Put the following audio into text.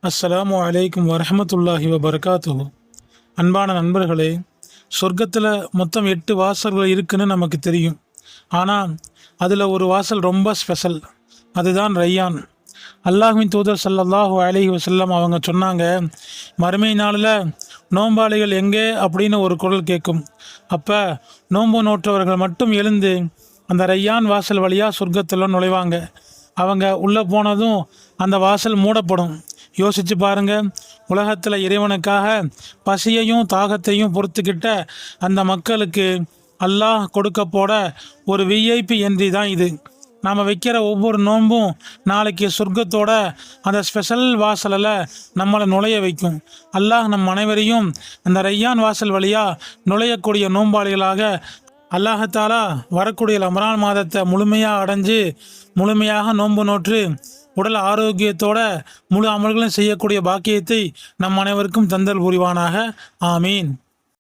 அஸ்ஸலாமு அலைக்கும் வரஹமத்துல்லாஹி வபரகாத்துஹு. அன்பான நண்பர்களே, சொர்க்கத்தில் மொத்தம் 8 வாசல்கள் இருக்குன்னு நமக்கு தெரியும். ஆனால் அதில் ஒரு வாசல் ரொம்ப ஸ்பெஷல், அதுதான் ரையான். அல்லாஹ்வின் தூதர் ஸல்லல்லாஹு அலைஹி வஸல்லம் அவங்க சொன்னாங்க, மறுமை நாளில் நோம்பாளிகள் எங்கே அப்படின்னு ஒரு குரல் கேட்கும். அப்போ நோன்பு நோற்றவர்கள் மட்டும் எழுந்து அந்த ரையான் வாசல் வழியாக சொர்க்கத்தில் நுழைவாங்க. அவங்க உள்ளே போனதும் அந்த வாசல் மூடப்படும். யோசித்து பாருங்க, உலகத்தில் இறைவனுக்காக பசியையும் தாகத்தையும் பொறுத்துக்கிட்ட அந்த மக்களுக்கு அல்லாஹ் கொடுக்க போட ஒரு விஐபி என்ட்ரி தான் இது. நாம் வைக்கிற ஒவ்வொரு நோன்பும் நாளைக்கு சொர்க்கத்தோட அந்த ஸ்பெஷல் வாசலில் நம்மளை நுழைய வைக்கும். அல்லாஹ் நம் அனைவரையும் அந்த ரையான் வாசல் வழியாக நுழையக்கூடிய நோன்பாளிகளாக அல்லாஹாலா வரக்கூடிய ரமலான் மாதத்தை முழுமையாக அடைஞ்சு முழுமையாக நோன்பு நோற்று உடல் ஆரோக்கியத்தோட முழு அமல்களும் செய்யக்கூடிய பாக்கியத்தை நம் அனைவருக்கும் தந்தல் புரிவானாக. ஆமீன்.